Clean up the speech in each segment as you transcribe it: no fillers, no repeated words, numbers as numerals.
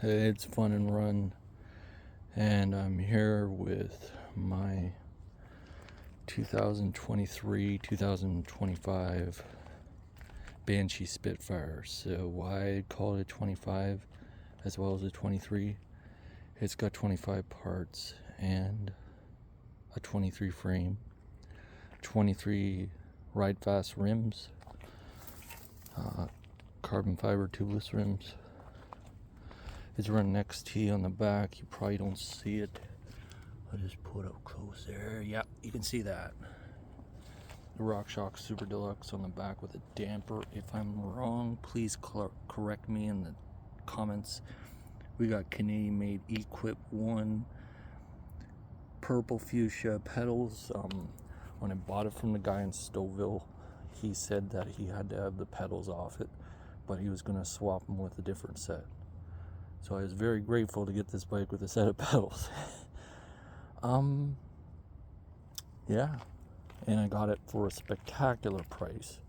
It's Fun and Run, and I'm here with my 2023-2025 Banshee Spitfire. So why I call it a 25 as well as a 23? It's got 25 parts and a 23 frame, 23 ride fast rims, carbon fiber tubeless rims. It's running XT on the back. You probably don't see it. I'll just pull it up close there. Yeah, you can see that. The RockShox Super Deluxe on the back with a damper. If I'm wrong, please correct me in the comments. We got Canadian made Equip 1 purple fuchsia pedals. When I bought it from the guy in Stouffville, he said that he had to have the pedals off it, but he was going to swap them with a different set. So I was very grateful to get this bike with a set of pedals. Yeah, and I got it for a spectacular price.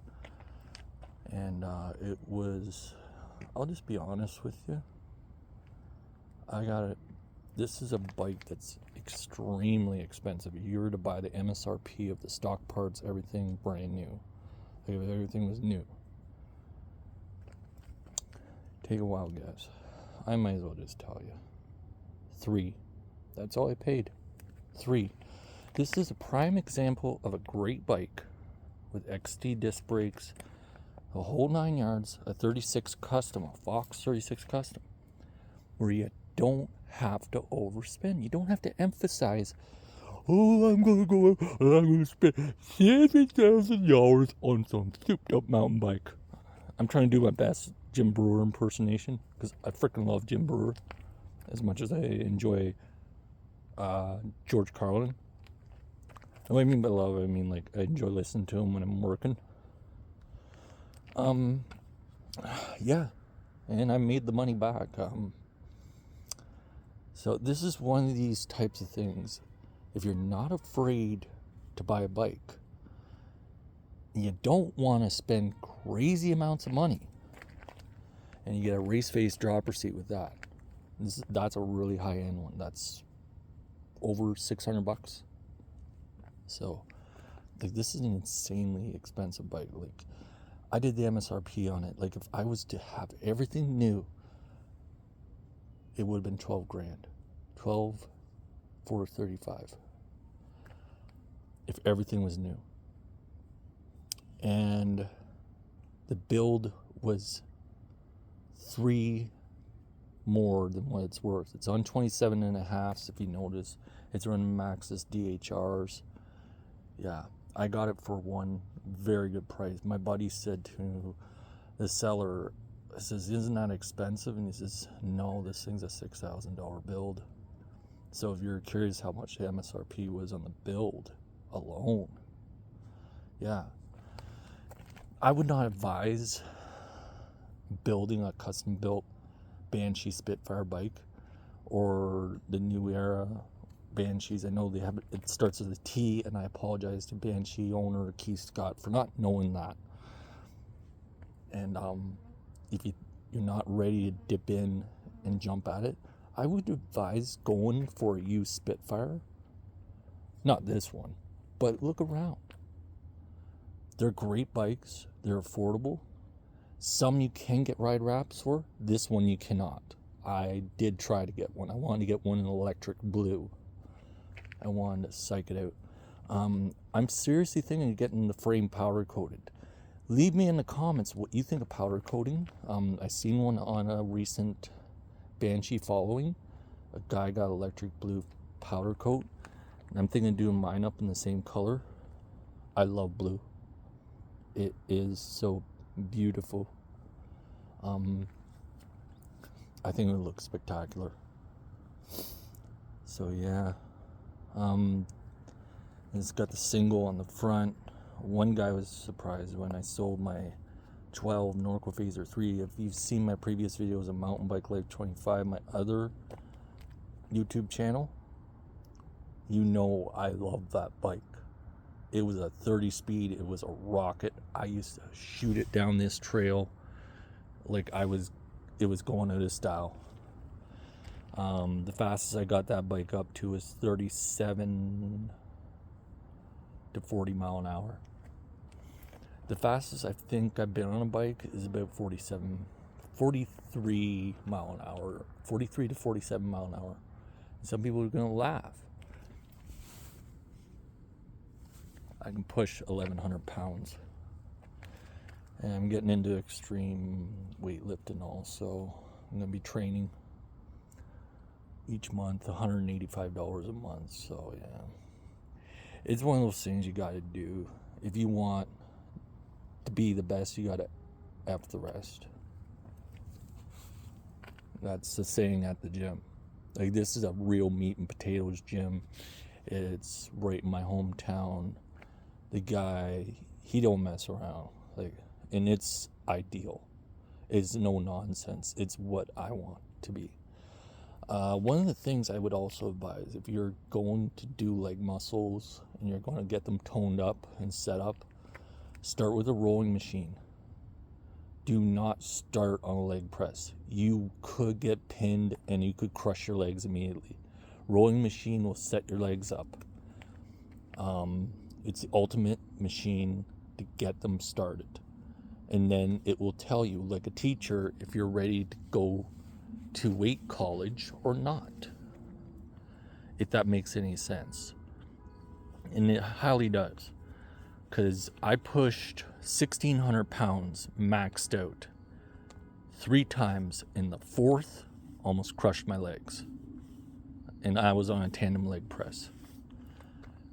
And it was, I'll just be honest with you, I got it. This is a bike that's extremely expensive. If you were to buy the MSRP of the stock parts, everything brand new. Like if everything was new. Take a wild guess. I might as well just tell you. 3. That's all I paid. 3. This is a prime example of a great bike with XT disc brakes, a whole 9 yards, a 36 custom, a Fox 36 custom, where you don't have to overspend. You don't have to emphasize, oh, I'm going to go and I'm going to spend $7,000 on some souped up mountain bike. I'm trying to do my best Jim Brewer impersonation because I freaking love Jim Brewer as much as I enjoy George Carlin. And what I mean by love, I mean like I enjoy listening to him when I'm working. Yeah, and I made the money back. So this is one of these types of things. If you're not afraid to buy a bike, you don't want to spend crazy amounts of money, and you get a race face dropper seat with that. That's a really high end one. That's over $600. So, like, this is an insanely expensive bike. Like, I did the MSRP on it. Like, if I was to have everything new, it would have been 12 grand. 12 for 35. If everything was new. And the build was 3 more than what it's worth. It's on 27.5s, if you notice. It's running Maxxis DHRs. Yeah, I got it for one very good price. My buddy said to the seller, I says, isn't that expensive? And he says, no, this thing's a $6,000 build. So if you're curious how much the MSRP was on the build alone, yeah, I would not advise building a custom built Banshee Spitfire bike or the new era Banshees. I know they have it starts with a T, and I apologize to Banshee owner Keith Scott for not knowing that. And if you're not ready to dip in and jump at it, I would advise going for a used Spitfire. Not this one, but look around. They're great bikes. They're affordable. Some you can get ride wraps for. This one you cannot. I did try to get one. I wanted to get one in electric blue. I wanted to psych it out. I'm seriously thinking of getting the frame powder coated. Leave me in the comments what you think of powder coating. I seen one on a recent Banshee following. A guy got electric blue powder coat. And I'm thinking of doing mine up in the same color. I love blue. It is so beautiful. I think it would look spectacular. So yeah. It's got the single on the front. One guy was surprised when I sold my 12 Norco Phaser 3. If you've seen my previous videos of Mountain Bike Life 25, my other YouTube channel, you know I love that bike. It was a 30 speed. It was a rocket. I used to shoot it down this trail like it was going out of style. The fastest I got that bike up to was 37 to 40 mile an hour. The fastest I think I've been on a bike is about 43 mile an hour, 43 to 47 mile an hour. And some people are going to laugh. I can push 1,100 pounds. And I'm getting into extreme weightlifting also. I'm going to be training each month, $185 a month. So, yeah. It's one of those things you got to do. If you want to be the best, you got to F the rest. That's the saying at the gym. Like, this is a real meat and potatoes gym. It's right in my hometown. The guy, he don't mess around. Like, and it's ideal. It's no nonsense. It's what I want to be. One of the things I would also advise, if you're going to do leg muscles and you're going to get them toned up and set up, start with a rowing machine. Do not start on a leg press. You could get pinned and you could crush your legs immediately. Rowing machine will set your legs up. It's the ultimate machine to get them started. And then it will tell you, like a teacher, if you're ready to go to weight college or not. If that makes any sense. And it highly does. Because I pushed 1,600 pounds maxed out 3 times. In the 4th, almost crushed my legs. And I was on a tandem leg press.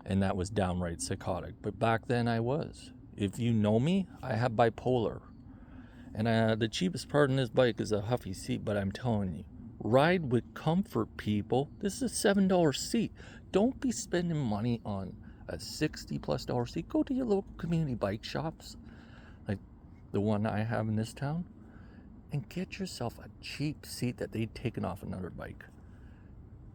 And that was downright psychotic. But back then I was. If you know me, I have bipolar. And the cheapest part in this bike is a Huffy seat, but I'm telling you, ride with comfort, people. This is a $7 seat. Don't be spending money on a $60+ seat. Go to your local community bike shops, like the one I have in this town, and get yourself a cheap seat that they'd taken off another bike.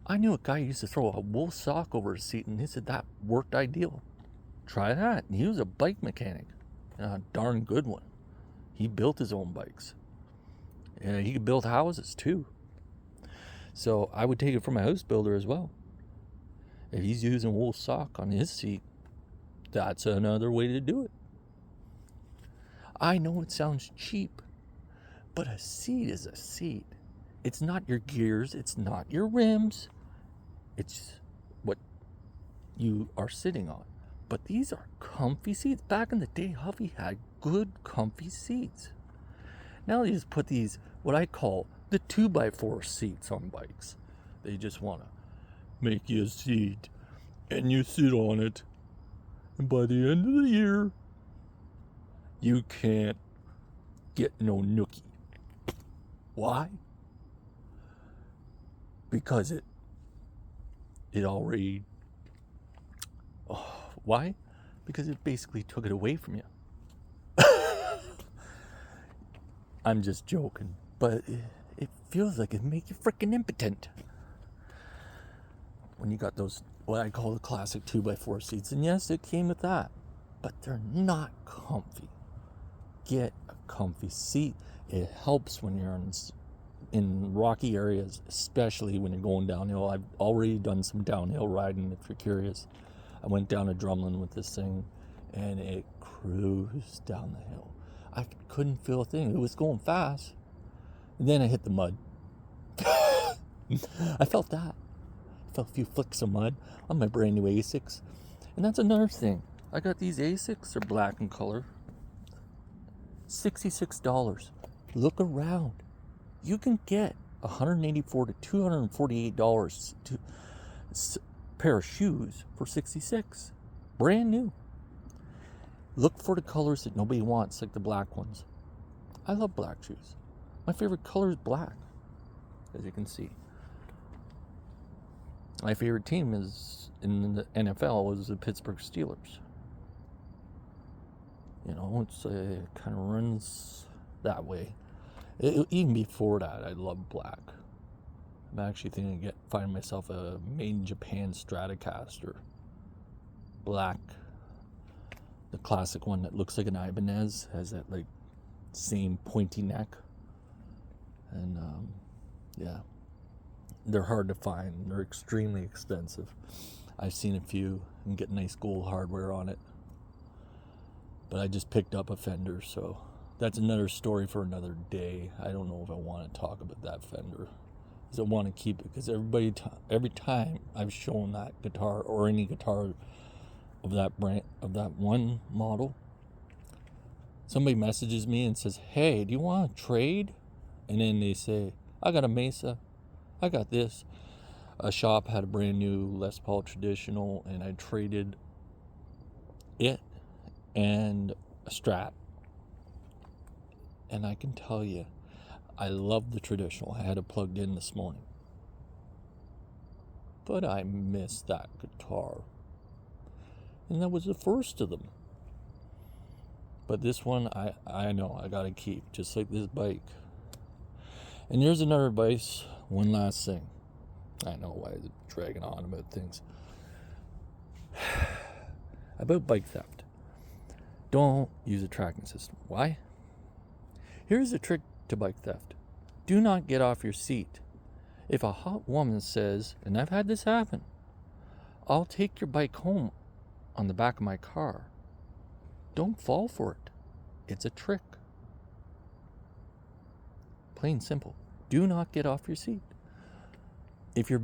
I knew a guy who used to throw a wool sock over his seat, and he said that worked ideal. Try that. And he was a bike mechanic, and a darn good one. He built his own bikes. And he could build houses too. So I would take it from a house builder as well. If he's using wool sock on his seat, that's another way to do it. I know it sounds cheap, but a seat is a seat. It's not your gears, it's not your rims, it's what you are sitting on. But these are comfy seats. Back in the day, Huffy had good, comfy seats. Now they just put these, what I call the 2x4 seats on bikes. They just want to make you a seat, and you sit on it. And by the end of the year, you can't get no nookie. Why? Because it already... why? Because it basically took it away from you. I'm just joking, but it feels like it make you freaking impotent when you got those, what I call the classic 2x4 seats. And yes, it came with that, but they're not comfy. Get a comfy seat. It helps when you're in rocky areas, especially when you're going downhill. I've already done some downhill riding, if you're curious. I went down to Drumlin with this thing, and it cruised down the hill. I couldn't feel a thing. It was going fast. And then I hit the mud. I felt that. I felt a few flicks of mud on my brand new Asics. And that's another thing. I got these Asics. They're black in color. $66. Look around. You can get $184 to $248 to pair of shoes for $66. Brand new. Look for the colors that nobody wants, like the black ones. I love black shoes. My favorite color is black, as you can see. My favorite team is in the NFL is the Pittsburgh Steelers. You know, it kind of runs that way. Even before that, I love black. I'm actually thinking of find myself a made in Japan Stratocaster. Black. The classic one that looks like an Ibanez, has that like same pointy neck. And yeah. they're hard to find. They're extremely expensive. I've seen a few and get nice gold hardware on it. But I just picked up a fender, so that's another story for another day. I don't know if I want to talk about that fender, because I want to keep it, because every time I've shown that guitar or any guitar of that brand, of that one model, somebody messages me and says, "Hey, do you want to trade?" And then they say, "I got a Mesa, I got this." A shop had a brand new Les Paul Traditional, and I traded it and a Strat. And I can tell you, I love the Traditional. I had it plugged in this morning. But I miss that guitar. And that was the first of them. But this one, I know I gotta keep, just like this bike. And here's another advice, one last thing. I know why I'm dragging on about things. About bike theft. Don't use a tracking system. Why? Here's a trick to bike theft. Do not get off your seat. If a hot woman says, and I've had this happen, "I'll take your bike home on the back of my car," don't fall for it. It's a trick. Plain simple. Do not get off your seat. If you're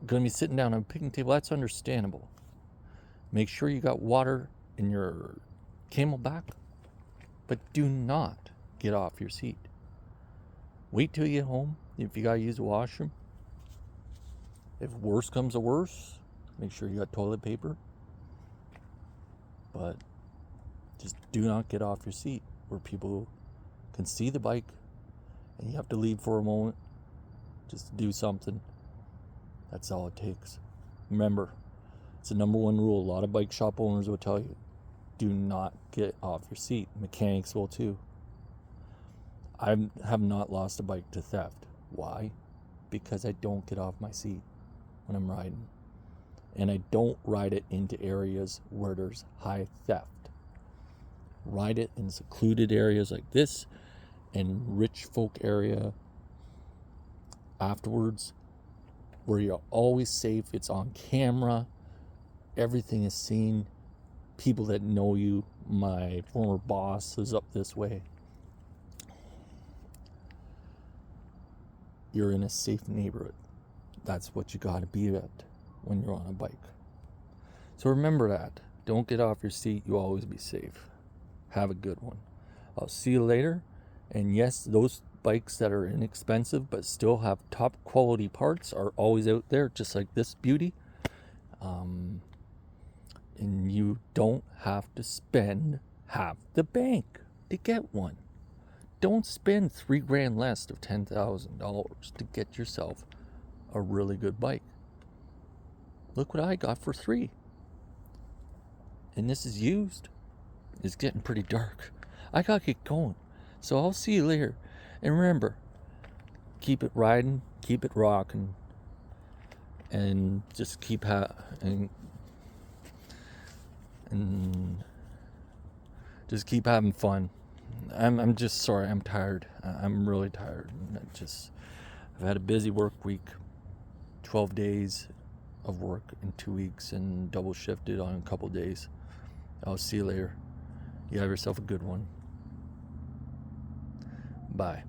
going to be sitting down on a picnic table, that's understandable. Make sure you got water in your Camelback, but do not get off your seat. Wait till you get home if you got to use the washroom. If worse comes to worse, make sure you got toilet paper. But just do not get off your seat where people can see the bike and you have to leave for a moment just to do something. That's all it takes. Remember, it's the number one rule. A lot of bike shop owners will tell you, do not get off your seat. Mechanics will too. I have not lost a bike to theft. Why? Because I don't get off my seat when I'm riding. And I don't ride it into areas where there's high theft. Ride it in secluded areas like this and rich folk area afterwards, where you're always safe. It's on camera. Everything is seen. People that know you. My former boss is up this way. You're in a safe neighborhood. That's what you got to be at when you're on a bike. So remember that. Don't get off your seat. You always be safe. Have a good one. I'll see you later. And yes, those bikes that are inexpensive but still have top quality parts are always out there, just like this beauty. And you don't have to spend half the bank to get one. Don't spend $3,000 less of $10,000 to get yourself a really good bike. Look what I got for $3,000. And this is used. It's getting pretty dark. I gotta get going. So I'll see you later. And remember, keep it riding, keep it rocking, and just keep and just keep having fun. I'm just sorry. I'm tired. I'm really tired. I've had a busy work week. 12 days of work in 2 weeks and double shifted on a couple days. I'll see you later. You have yourself a good one. Bye.